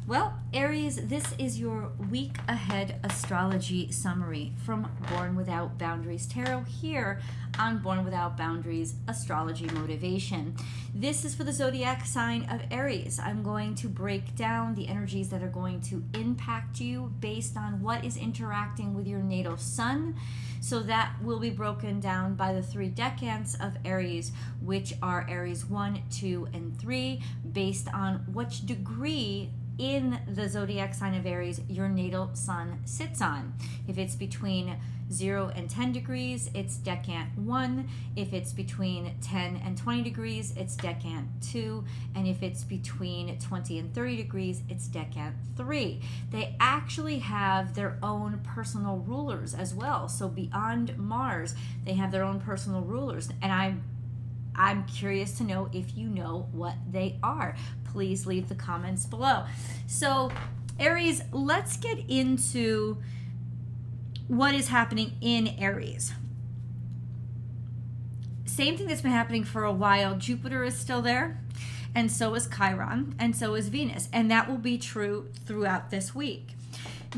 Well, Aries, this is your week ahead astrology summary from Born Without Boundaries Tarot here on Born Without Boundaries Astrology Motivation. This is for the zodiac sign of Aries. I'm going to break down the energies that are going to impact you based on what is interacting with your natal sun. So that will be broken down by the 3 decans of Aries, which are Aries 1, 2, and 3, based on which degree in the zodiac sign of Aries your natal sun sits on. If it's between 0 and 10 degrees, it's decant 1. If it's between 10 and 20 degrees, it's decant 2. And if it's between 20 and 30 degrees, it's decant 3. They actually have their own personal rulers as well. So beyond Mars, they have their own personal rulers. And I'm curious to know if you know what they are. Please leave the comments below. So, Aries, let's get into what is happening in Aries. Same thing that's been happening for a while. Jupiter is still there, and so is Chiron, and so is Venus. And that will be true throughout this week.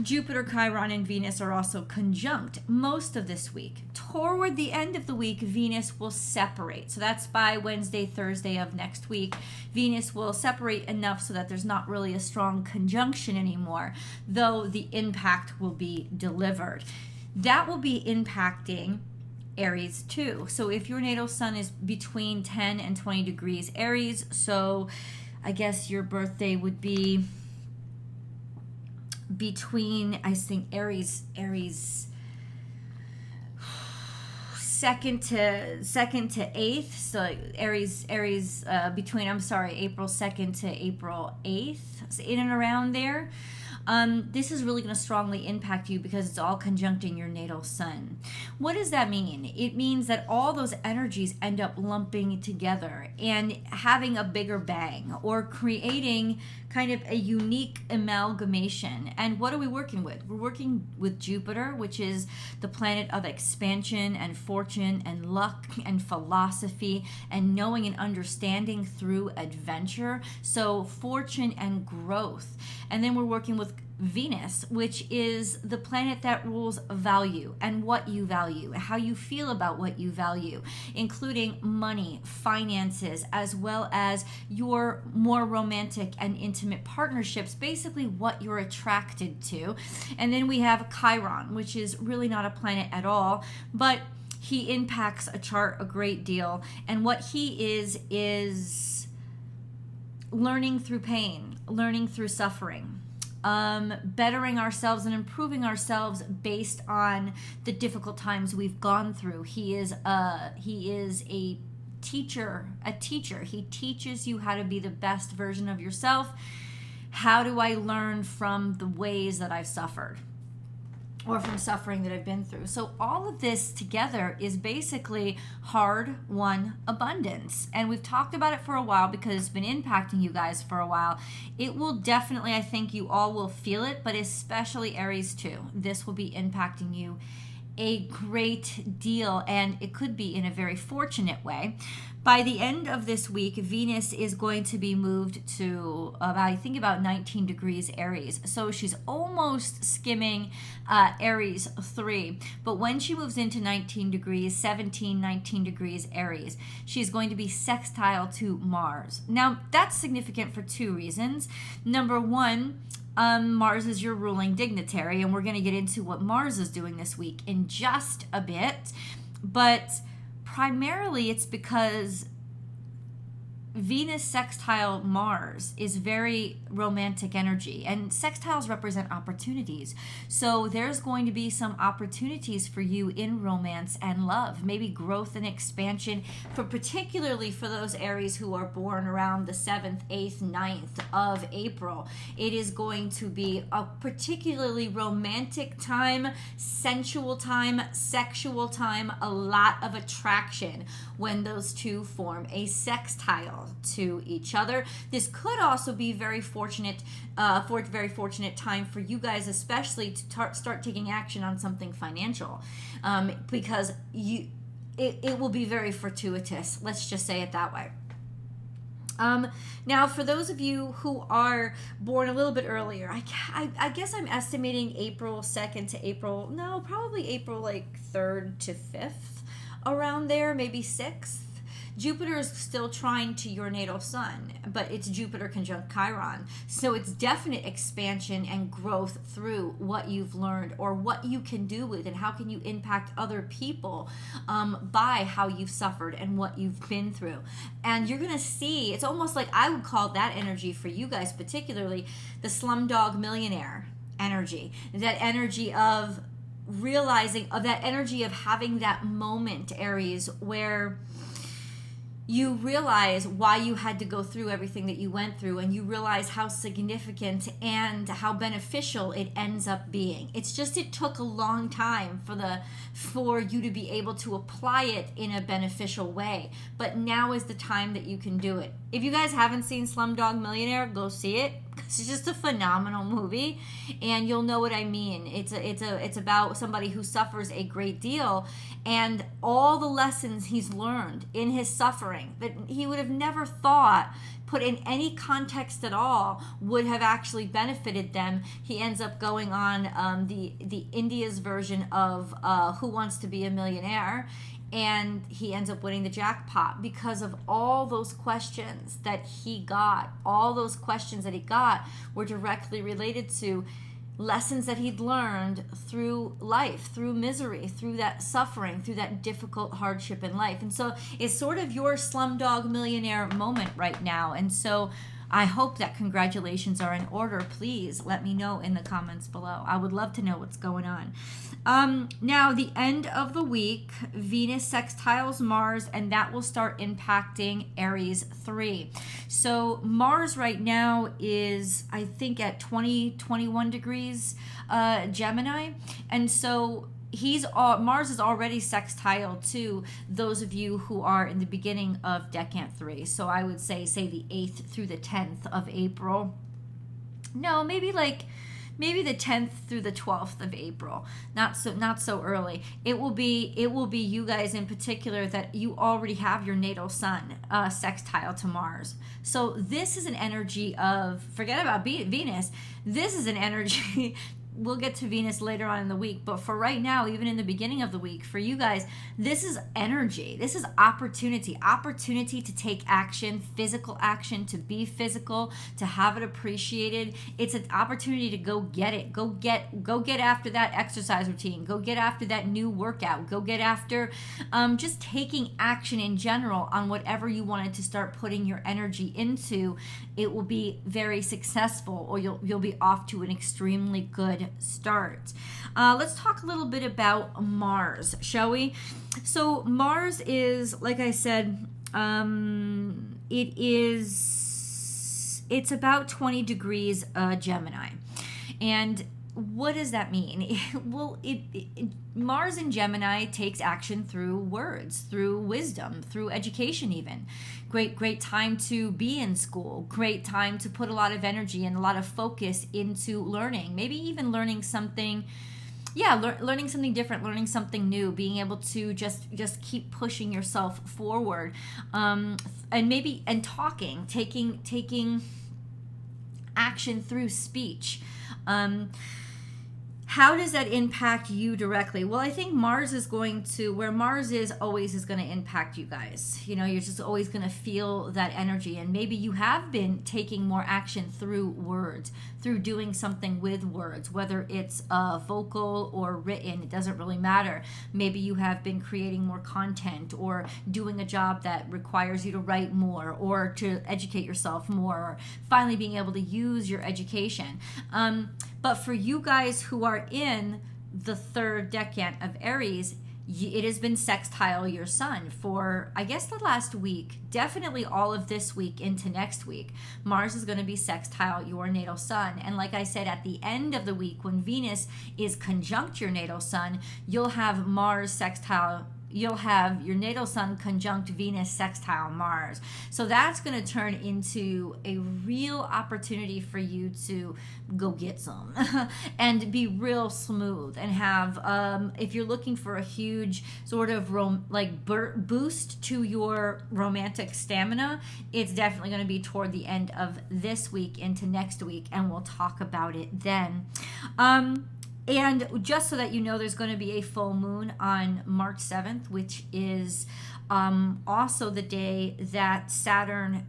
Jupiter, Chiron, and Venus are also conjunct most of this week. Toward the end of the week, Venus will separate. So that's by Wednesday, Thursday of next week. Venus will separate enough so that there's not really a strong conjunction anymore, though the impact will be delivered. That will be impacting Aries too. So if your natal sun is between 10 and 20 degrees Aries, so I guess your birthday would be between, I think, Aries second to 8th. So Aries between, April 2nd to April 8th, so in and around there. This is really going to strongly impact you because it's all conjuncting your natal sun. What does that mean? It means that all those energies end up lumping together and having a bigger bang, or creating kind of a unique amalgamation. And what are we working with? We're working with Jupiter, which is the planet of expansion and fortune and luck and philosophy and knowing and understanding through adventure. So fortune and growth. And then we're working with Venus, which is the planet that rules value and what you value, how you feel about what you value, including money, finances, as well as your more romantic and intimate partnerships, basically what you're attracted to. And then we have Chiron, which is really not a planet at all, but he impacts a chart a great deal. And what he is learning through pain, learning through suffering, bettering ourselves and improving ourselves based on the difficult times we've gone through. He is a teacher. He teaches you how to be the best version of yourself. How do I learn from the ways that I've suffered, or from suffering that I've been through? So all of this together is basically hard-won abundance. And we've talked about it for a while because it's been impacting you guys for a while. It will definitely, I think you all will feel it, but especially Aries too. This will be impacting you a great deal, and it could be in a very fortunate way. By the end of this week, Venus is going to be moved to about 19 degrees Aries. So she's almost skimming Aries 3. But when she moves into 19 degrees Aries, she's going to be sextile to Mars. Now, that's significant for 2 reasons. Number one, Mars is your ruling dignitary, and we're going to get into what Mars is doing this week in just a bit. But primarily it's because Venus sextile Mars is very romantic energy, and sextiles represent opportunities. So there's going to be some opportunities for you in romance and love, maybe growth and expansion, particularly for those Aries who are born around the 7th, 8th, 9th of April. It is going to be a particularly romantic time, sensual time, sexual time, a lot of attraction when those two form a sextile to each other. This could also be very fortunate time for you guys, especially to start taking action on something financial, because it will be very fortuitous. Let's just say it that way. Now, for those of you who are born a little bit earlier, I guess I'm estimating April 2nd to April, no, probably April like 3rd to 5th, around there, maybe 6th. Jupiter is still trine to your natal sun, but it's Jupiter conjunct Chiron. So it's definite expansion and growth through what you've learned or what you can do with, and how can you impact other people by how you've suffered and what you've been through. And you're going to see, it's almost like, I would call that energy for you guys particularly the Slumdog Millionaire energy. That energy of realizing, of that energy of having that moment, Aries, where you realize why you had to go through everything that you went through, and you realize how significant and how beneficial it ends up being. It's just, it took a long time for you to be able to apply it in a beneficial way. But now is the time that you can do it. If you guys haven't seen Slumdog Millionaire, go see it. It's just a phenomenal movie, and you'll know what I mean. It's about somebody who suffers a great deal, and all the lessons he's learned in his suffering that he would have never thought, put in any context at all, would have actually benefited them. He ends up going on the India's version of Who Wants to Be a Millionaire, and he ends up winning the jackpot because of all those questions that he got. All those questions that he got were directly related to lessons that he'd learned through life, through misery, through that suffering, through that difficult hardship in life. And so it's sort of your Slumdog Millionaire moment right now. And so I hope that congratulations are in order. Please let me know in the comments below. I would love to know what's going on. Now, the end of the week, Venus sextiles Mars, and that will start impacting Aries 3. So Mars right now is, I think, at 21 degrees Gemini. And so Mars is already sextile to those of you who are in the beginning of Decant 3. So I would say the 8th through the 10th of April. No, maybe the 10th through the 12th of April. Not so early. It will be you guys in particular that you already have your natal sun sextile to Mars. So this is an energy of, forget about Venus. This is an energy. We'll get to Venus later on in the week, but for right now, even in the beginning of the week, for you guys, this is energy. This is opportunity to take action, physical action, to be physical, to have it appreciated. It's an opportunity to go get it. Go get after that exercise routine. Go get after that new workout. Go get after just taking action in general on whatever you wanted to start putting your energy into. It will be very successful, or you'll be off to an extremely good start. Let's talk a little bit about Mars, shall we? So Mars is, like I said, it's about 20 degrees Gemini. And what does that mean? Well, Mars in Gemini takes action through words, through wisdom, through education even. Great time to be in school. Great time to put a lot of energy and a lot of focus into learning. Maybe even learning something, learning something different, learning something new, being able to just keep pushing yourself forward. And talking, taking action through speech. How does that impact you directly? Well, I think Mars is where Mars is always is going to impact you guys. You know, you're just always going to feel that energy. And maybe you have been taking more action through words, through doing something with words, whether it's vocal or written, it doesn't really matter. Maybe you have been creating more content or doing a job that requires you to write more or to educate yourself more, or finally being able to use your education. But for you guys who are in the third decant of Aries, it has been sextile your sun for, I guess, the last week. Definitely all of this week into next week. Mars is going to be sextile your natal sun. And like I said, at the end of the week, when Venus is conjunct your natal sun, you'll have Mars sextile you'll have your natal sun conjunct Venus sextile Mars. So that's going to turn into a real opportunity for you to go get some and be real smooth and have, if you're looking for a huge sort of boost to your romantic stamina, it's definitely going to be toward the end of this week into next week, and we'll talk about it then. And just so that you know, there's going to be a full moon on March 7th, which is also the day that Saturn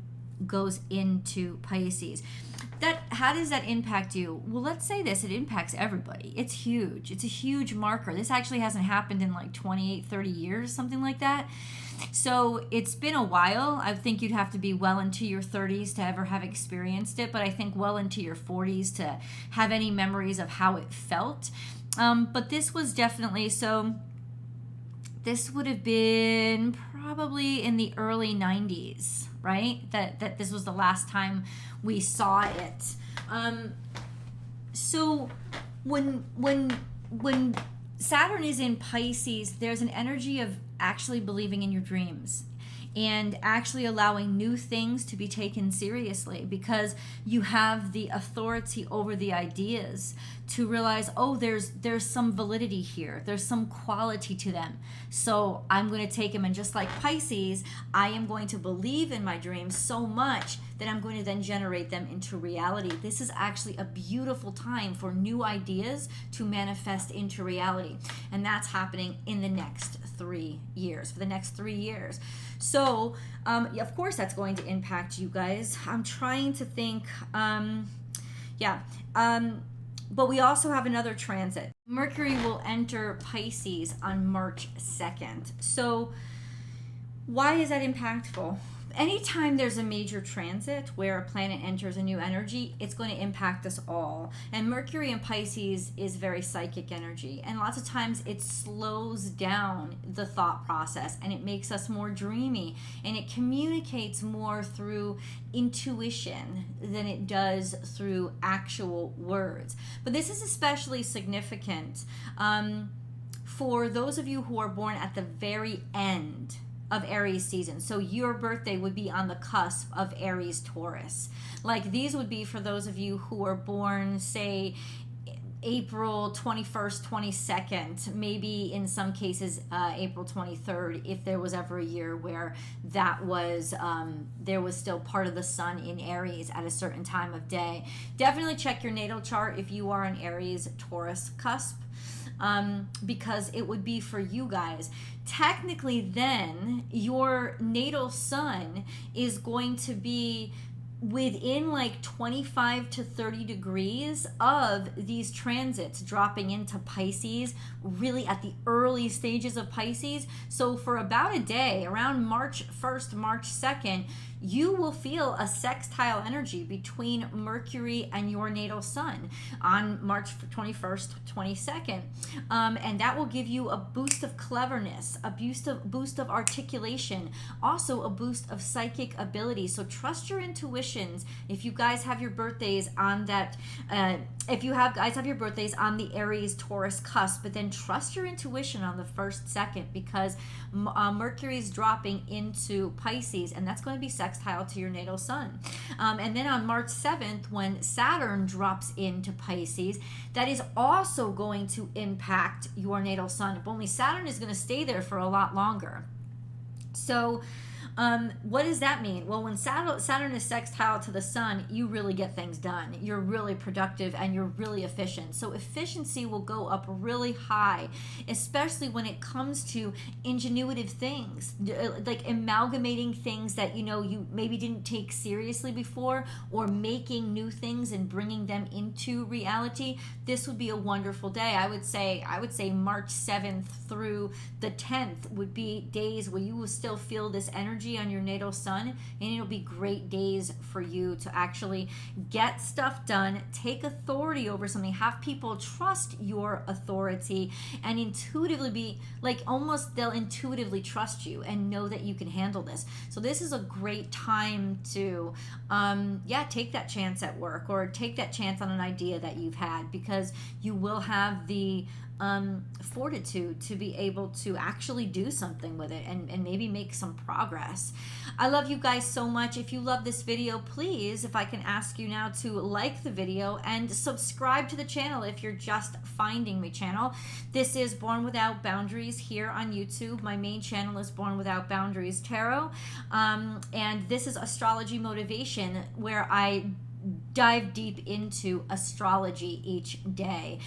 goes into Pisces. How does that impact you? Well, let's say this, it impacts everybody. It's huge. It's a huge marker. This actually hasn't happened in like 28, 30 years, something like that. So it's been a while. I think you'd have to be well into your 30s to ever have experienced it, but I think well into your 40s to have any memories of how it felt. But this was definitely, so this would have been probably in the early 90s, right? That this was the last time we saw it. So when Saturn is in Pisces, there's an energy of actually believing in your dreams and actually allowing new things to be taken seriously, because you have the authority over the ideas to realize, oh, there's some validity here, there's some quality to them, so I'm going to take them. And just like Pisces, I am going to believe in my dreams so much that I'm going to then generate them into reality. This is actually a beautiful time for new ideas to manifest into reality, and that's happening in the next 3 years, for the next 3 years. So of course that's going to impact you guys. I'm trying to think, but we also have another transit. Mercury will enter Pisces on March 2nd. So why is that impactful? Anytime there's a major transit where a planet enters a new energy, it's going to impact us all. And Mercury in Pisces is very psychic energy. And lots of times it slows down the thought process and it makes us more dreamy. And it communicates more through intuition than it does through actual words. But this is especially significant for those of you who are born at the very end of Aries season. So your birthday would be on the cusp of Aries Taurus. Like these would be for those of you who are born, say, April 21st, 22nd, maybe in some cases April 23rd, if there was ever a year where that was, there was still part of the sun in Aries at a certain time of day. Definitely check your natal chart if you are an Aries Taurus cusp. Because it would be for you guys. Technically then, your natal sun is going to be within like 25 to 30 degrees of these transits dropping into Pisces, really at the early stages of Pisces. So for about a day, around March 1st, March 2nd, you will feel a sextile energy between Mercury and your natal sun on March 21st, 22nd. And that will give you a boost of cleverness, a boost of articulation, also a boost of psychic ability. So trust your intuitions. If you guys have your birthdays on that, if you guys have your birthdays on the Aries Taurus cusp, but then trust your intuition on the 1st, 2nd, because Mercury is dropping into Pisces, and that's going to be sextile to your natal sun. And then on March 7th, when Saturn drops into Pisces, that is also going to impact your natal sun. But only Saturn is going to stay there for a lot longer. So what does that mean? Well, when Saturn is sextile to the sun, you really get things done. You're really productive and you're really efficient. So efficiency will go up really high, especially when it comes to ingenuitive things, like amalgamating things that you maybe didn't take seriously before, or making new things and bringing them into reality. This would be a wonderful day. I would say March 7th through the 10th would be days where you will still feel this energy on your natal sun, and it'll be great days for you to actually get stuff done, take authority over something, have people trust your authority, and intuitively be like, almost they'll intuitively trust you and know that you can handle this. So this is a great time to take that chance at work, or take that chance on an idea that you've had, because you will have the fortitude to be able to actually do something with it and maybe make some progress. I love you guys so much. If you love this video, please, if I can ask you now, to like the video and subscribe to the channel if you're just finding my channel. This is Born Without Boundaries here on YouTube. My main channel is Born Without Boundaries Tarot. And this is Astrology Motivation, where I dive deep into astrology each day.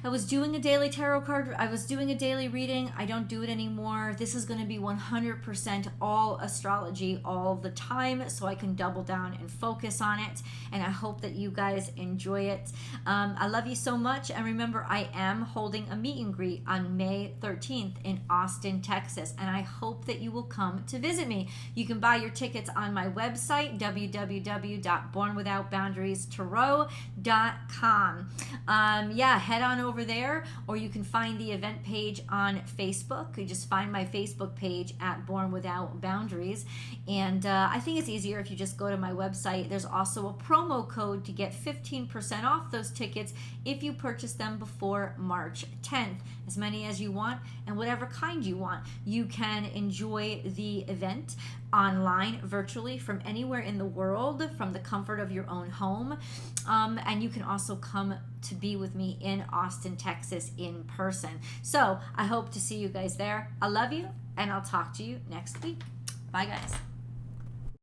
I was doing a daily tarot card. I was doing a daily reading. I don't do it anymore. This is going to be 100% all astrology all the time, so I can double down and focus on it. And I hope that you guys enjoy it. I love you so much. And remember, I am holding a meet and greet on May 13th in Austin, Texas. And I hope that you will come to visit me. You can buy your tickets on my website, www.bornwithoutboundariestarot.com. Yeah, head on over there, or you can find the event page on Facebook. You just find my Facebook page at Born Without Boundaries. And I think it's easier if you just go to my website. There's also a promo code to get 15% off those tickets if you purchase them before March 10th. As many as you want and whatever kind you want. You can enjoy the event online, virtually, from anywhere in the world, from the comfort of your own home. And you can also come to be with me in Austin, Texas in person. So I hope to see you guys there. I love you, and I'll talk to you next week. Bye, guys.